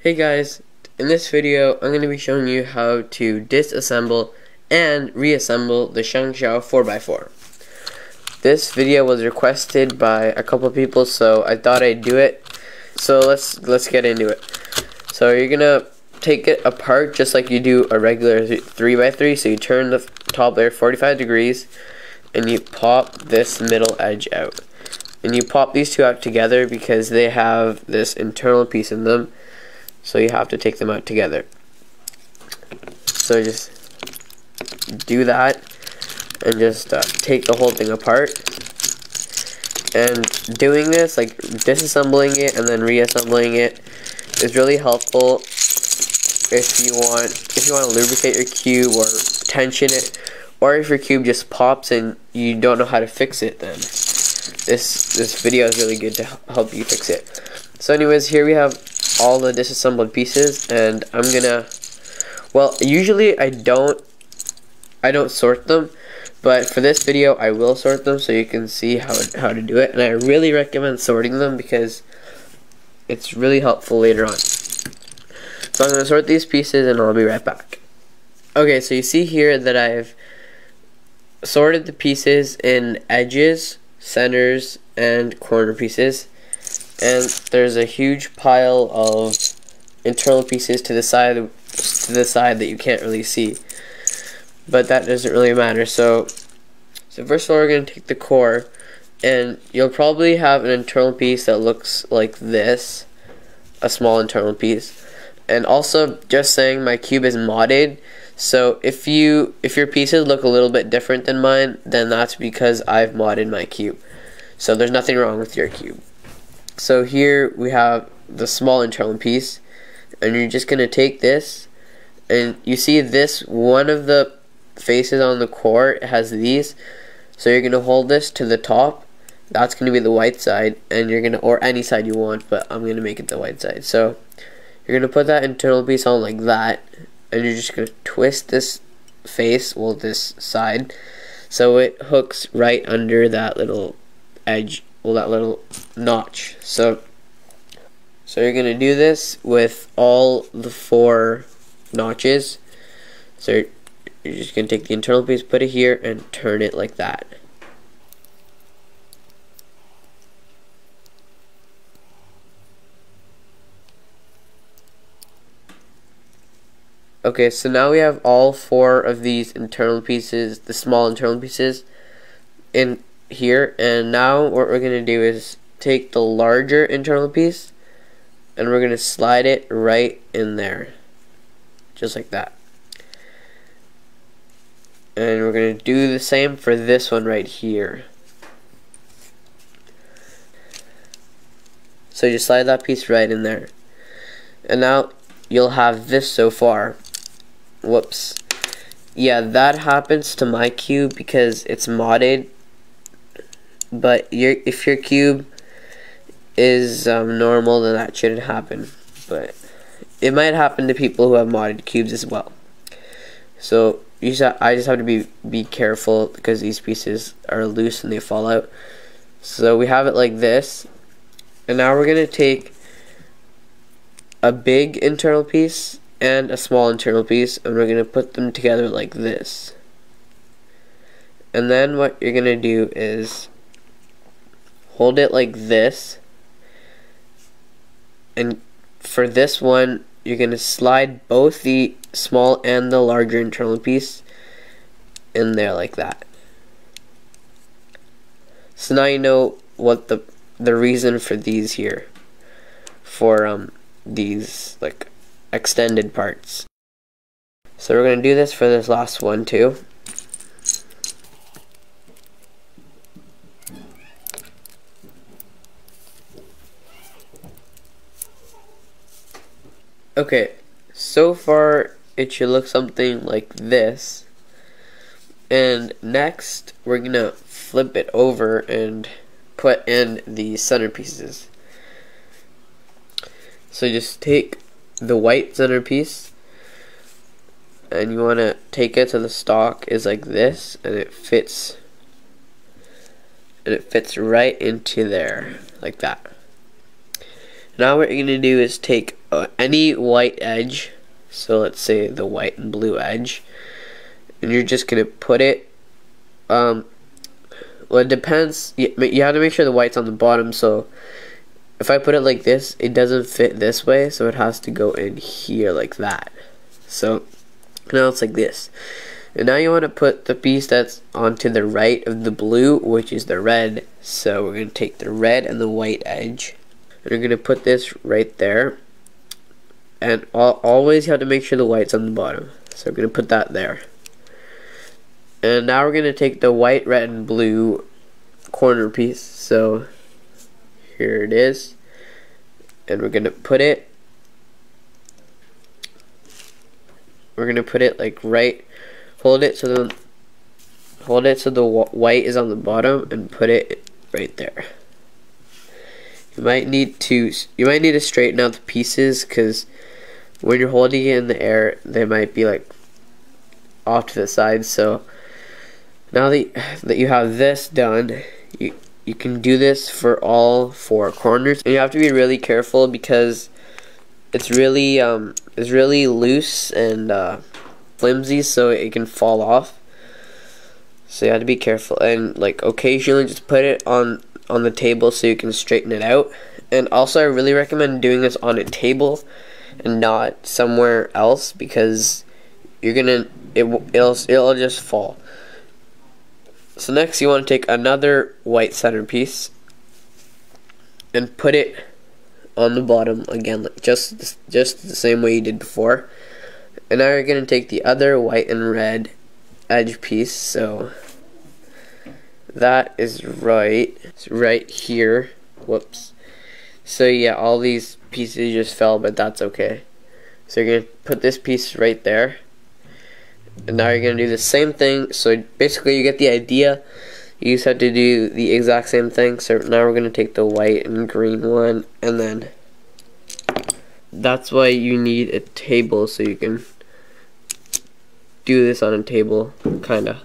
Hey guys, in this video I'm going to be showing you how to disassemble and reassemble the Shengshou 4x4. This video was requested by a couple people, so I thought I'd do it. So let's get into it. So you're going to take it apart just like you do a regular 3x3. So you turn the top layer 45 degrees and you pop this middle edge out. And you pop these two out together because they have this internal piece in them. So you have to take them out together. So just do that and just take the whole thing apart. And doing this, like disassembling it and then reassembling it, is really helpful if you want to lubricate your cube or tension it, or if your cube just pops and you don't know how to fix it. Then this video is really good to help you fix it. So anyways, here we have all the disassembled pieces, and I'm gonna, well, usually I don't sort them, but for this video I will sort them so you can see how to do it. And I really recommend sorting them because it's really helpful later on. So I'm gonna sort these pieces and I'll be right back. Okay, so you see here that I've sorted the pieces in edges, centers, and corner pieces. And there's a huge pile of internal pieces to the side that you can't really see, but that doesn't really matter. So first of all, we're going to take the core, and you'll probably have an internal piece that looks like this, a small internal piece. And also, just saying, my cube is modded, so if your pieces look a little bit different than mine, then that's because I've modded my cube. So there's nothing wrong with your cube. So here we have the small internal piece, and you're just going to take this, and you see this, one of the faces on the core has these, so you're going to hold this to the top. That's going to be the white side, and you're going to, or any side you want, but I'm going to make it the white side. So you're going to put that internal piece on like that, and you're just going to twist this face, well, this side, so it hooks right under that little edge, well, that little notch. So you're gonna do this with all the 4 notches. So you're just gonna take the internal piece, put it here, and turn it like that. Okay, so now we have all 4 of these internal pieces, the small internal pieces, in here. And now what we're going to do is take the larger internal piece and we're going to slide it right in there, just like that. And we're going to do the same for this one right here. So you slide that piece right in there, and now you'll have this so far. Whoops, yeah, that happens to my cube because it's modded. But if your cube is normal, then that shouldn't happen. But it might happen to people who have modded cubes as well. So I just have to be careful because these pieces are loose and they fall out. So we have it like this, and now we're gonna take a big internal piece and a small internal piece, and we're gonna put them together like this. And then what you're gonna do is hold it like this, and for this one you're going to slide both the small and the larger internal piece in there like that. So now you know what the reason for these here, for these like extended parts. So we're going to do this for this last one too. Okay, so far it should look something like this, and next we're gonna flip it over and put in the centerpieces. So just take the white centerpiece, and you want to take it to the stock is like this, and it fits right into there like that. Now what you're going to do is take any white edge, so let's say the white and blue edge, and you're just gonna put it, well, it depends, you have to make sure the white's on the bottom, so if I put it like this, it doesn't fit this way, so it has to go in here like that. So now it's like this. And now you want to put the piece that's onto the right of the blue, which is the red. So we're going to take the red and the white edge, and we're going to put this right there. And always you have to make sure the white's on the bottom. So we're going to put that there. And now we're going to take the white, red, and blue corner piece. So here it is, and we're gonna put it like right, hold it so the white is on the bottom, and put it right there. You might need to straighten out the pieces, because when you're holding it in the air they might be like off to the side. So now that you have this done, you can do this for all 4 corners, and you have to be really careful because it's really loose and flimsy, so it can fall off. So you have to be careful, and like occasionally just put it on the table so you can straighten it out. And also I really recommend doing this on a table and not somewhere else, because it'll just fall. So next you want to take another white centerpiece and put it on the bottom again, like just the same way you did before. And now you're going to take the other white and red edge piece, so that is right here. Whoops. So yeah, all these pieces just fell, but that's okay. So you're going to put this piece right there. And now you're going to do the same thing. So basically you get the idea. You just have to do the exact same thing. So now we're going to take the white and green one, and then that's why you need a table, so you can do this on a table, kinda.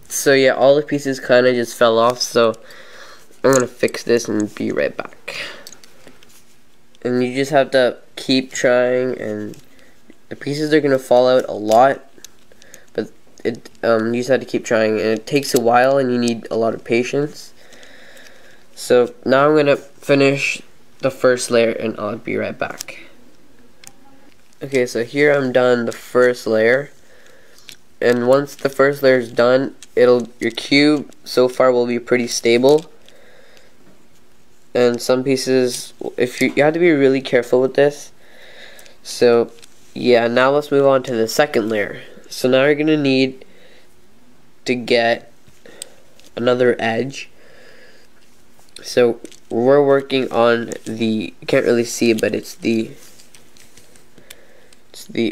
So yeah, all the pieces kinda just fell off, so I'm gonna fix this and be right back. And you just have to keep trying, and the pieces are gonna fall out a lot, but you just have to keep trying, and it takes a while and you need a lot of patience. So now I'm gonna finish the first layer and I'll be right back. Okay, so here I'm done the first layer, and once the first layer is done, your cube so far will be pretty stable. And some pieces, you have to be really careful with this. So yeah, now let's move on to the second layer. So now you're gonna need to get another edge. So we're working on you can't really see it, but it's the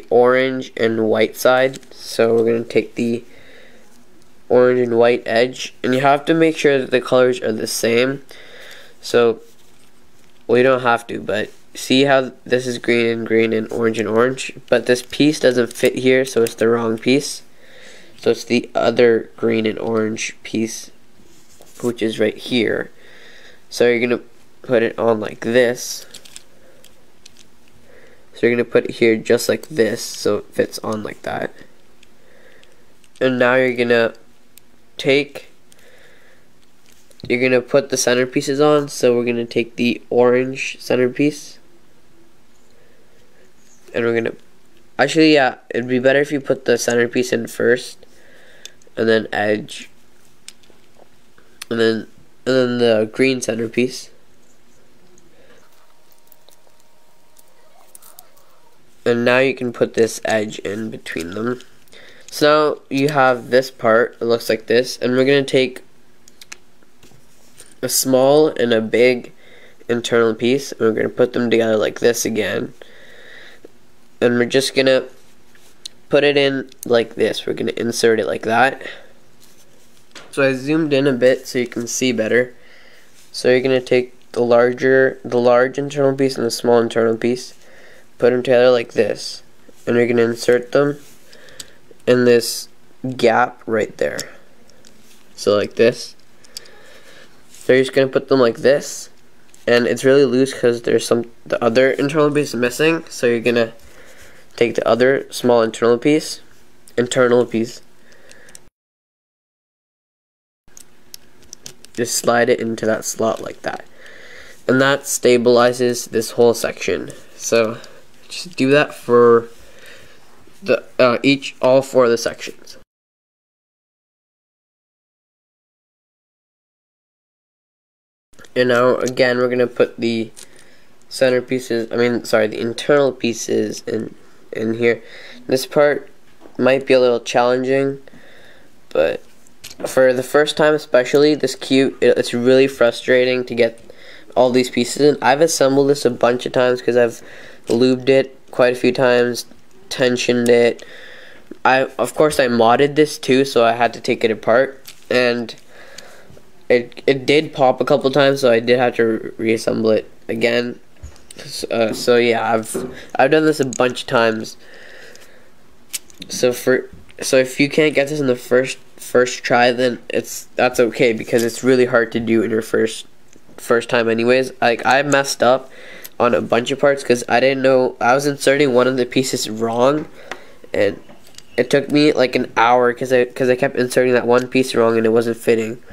orange and white side. So we're gonna take the orange and white edge, and you have to make sure that the colors are the same. So, well, you don't have to, but see how this is green and orange, but this piece doesn't fit here, so it's the wrong piece. So it's the other green and orange piece, which is right here. So you're gonna put it on like this. So you're gonna put it here just like this, so it fits on like that. And now you're gonna put the centerpieces on. So we're gonna take the orange centerpiece, and we're gonna, actually, yeah, it'd be better if you put the centerpiece in first, and then edge, and then the green centerpiece. And now you can put this edge in between them. So now you have this part, it looks like this, and we're gonna take a small and a big internal piece, and we're gonna put them together like this again. And we're just gonna put it in like this. We're gonna insert it like that. So I zoomed in a bit so you can see better. So you're gonna take the large internal piece and the small internal piece, put them together like this, and we're gonna insert them in this gap right there. So like this. So you're just gonna put them like this, and it's really loose because there's the other internal piece missing. So you're gonna take the other small internal piece, just slide it into that slot like that, and that stabilizes this whole section. So just do that for the all 4 of the sections. And now again we're gonna put the the internal pieces in here. This part might be a little challenging, but for the first time especially, this cube, it's really frustrating to get all these pieces in. I've assembled this a bunch of times because I've lubed it quite a few times, tensioned it. Of course I modded this too, so I had to take it apart, and it did pop a couple times, so I did have to reassemble it again. So yeah, I've done this a bunch of times. So if you can't get this in the first try, then that's okay, because it's really hard to do in your first time anyways. Like, I messed up on a bunch of parts because I didn't know I was inserting one of the pieces wrong, and it took me like an hour because I kept inserting that one piece wrong and it wasn't fitting.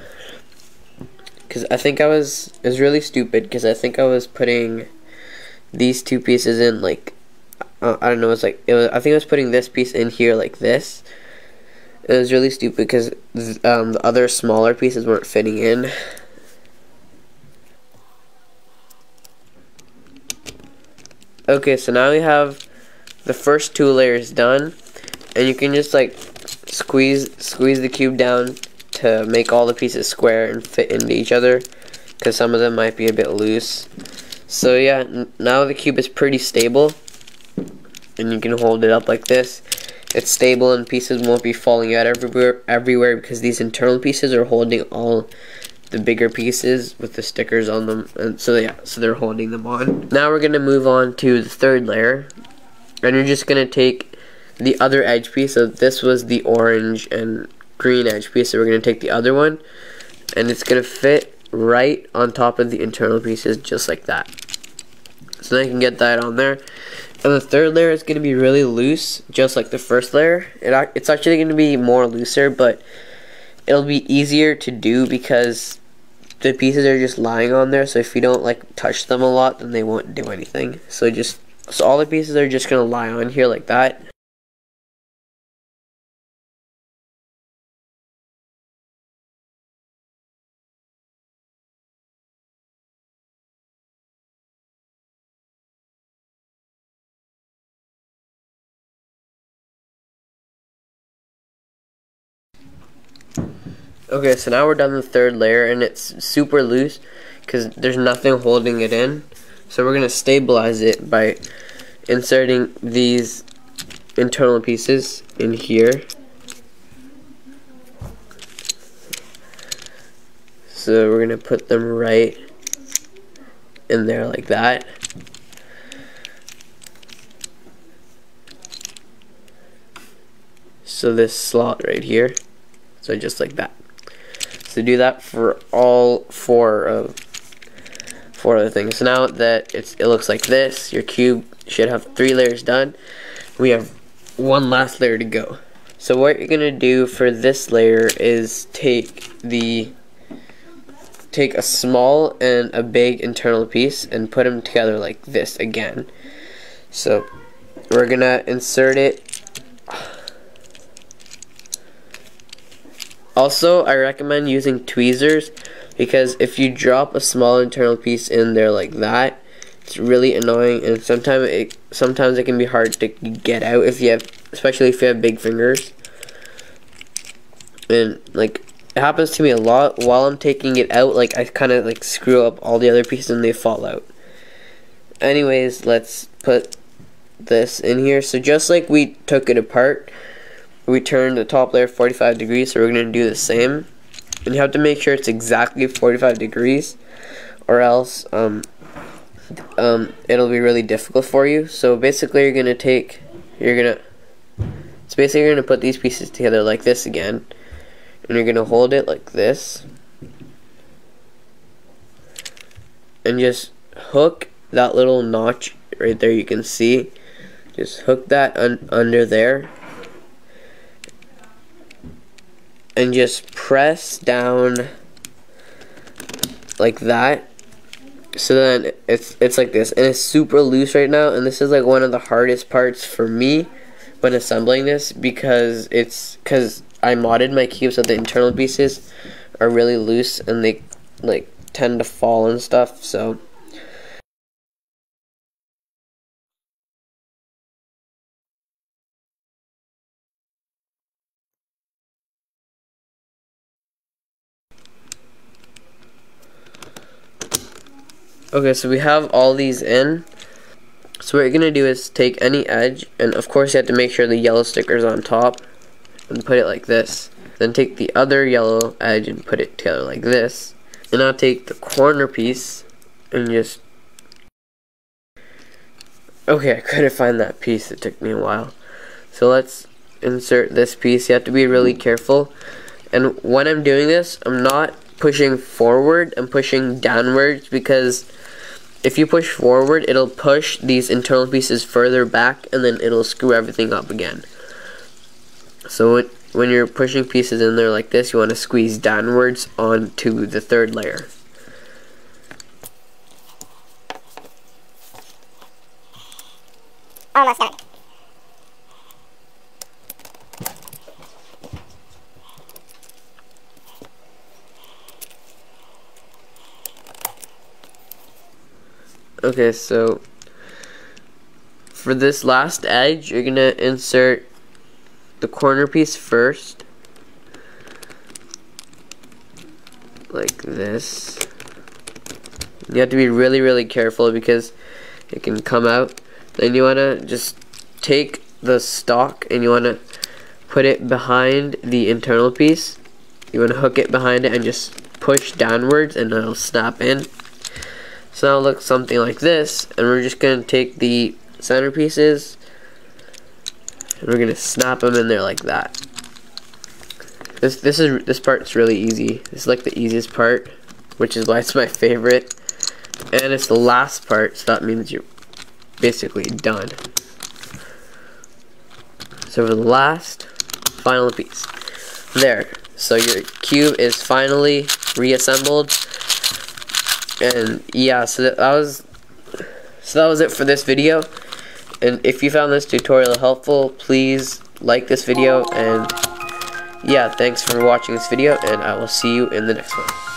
Because I think it was really stupid, because I think I was putting these 2 pieces in like I don't know, I think I was putting this piece in here like this. It was really stupid because the other smaller pieces weren't fitting in. Okay, so now we have the first 2 layers done, and you can just like squeeze the cube down to make all the pieces square and fit into each other, because some of them might be a bit loose. So yeah, now the cube is pretty stable, and you can hold it up like this. It's stable and pieces won't be falling out everywhere because these internal pieces are holding all the bigger pieces with the stickers on them, and so yeah, so they're holding them on. Now we're gonna move on to the 3rd layer, and you're just gonna take the other edge piece. So this was the orange and green edge piece, so we're gonna take the other one, and it's gonna fit right on top of the internal pieces, just like that. So then you can get that on there. And the 3rd layer is going to be really loose, just like the 1st layer. It's actually going to be more looser, but it'll be easier to do because the pieces are just lying on there. So if you don't like touch them a lot, then they won't do anything. So all the pieces are just going to lie on here like that. Okay, so now we're done the 3rd layer, and it's super loose because there's nothing holding it in. So we're going to stabilize it by inserting these internal pieces in here. So we're going to put them right in there like that. So this slot right here, so just like that. So do that for all 4 of the things. So now that it looks like this, your cube should have 3 layers done. We have 1 last layer to go. So what you're gonna do for this layer is take a small and a big internal piece and put them together like this again. So we're gonna insert it. Also, I recommend using tweezers, because if you drop a small internal piece in there like that, it's really annoying, and sometimes it can be hard to get out especially if you have big fingers. And like, it happens to me a lot while I'm taking it out. Like, I kind of like screw up all the other pieces and they fall out. Anyways, let's put this in here. So just like we took it apart, we turned the top layer 45 degrees, so we're going to do the same. And you have to make sure it's exactly 45 degrees, or else it'll be really difficult for you. So basically you're going to put these pieces together like this again. and you're gonna hold it like this and just hook that little notch right there. You can see, just hook that under there and just press down like that. So then it's like this, and it's super loose right now, and this is like one of the hardest parts for me when assembling this, because I modded my cube so the internal pieces are really loose and they like tend to fall and stuff. So okay, so we have all these in. So what you're gonna do is take any edge, and of course you have to make sure the yellow sticker's on top, and put it like this. Then take the other yellow edge and put it together like this. And now take the corner piece and just... Okay, I couldn't find that piece. It took me a while. So let's insert this piece. You have to be really careful. And when I'm doing this, I'm not pushing forward, I'm pushing downwards, because if you push forward, it'll push these internal pieces further back, and then it'll screw everything up again. So when you're pushing pieces in there like this, you want to squeeze downwards onto the third layer. Almost done. Okay, so for this last edge, you're gonna insert the corner piece first, like this. You have to be really careful because it can come out. Then you wanna just take the stock and you wanna put it behind the internal piece. You wanna hook it behind it and just push downwards, and it'll snap in. So now it looks something like this, and we're just gonna take the center pieces and we're gonna snap them in there like that. This part's really easy. This is like the easiest part, which is why it's my favorite, and it's the last part, so that means you're basically done. So for the last final piece, there. So your cube is finally reassembled. And yeah, so that was it for this video. And if you found this tutorial helpful, please like this video, and yeah, thanks for watching this video, and I will see you in the next one.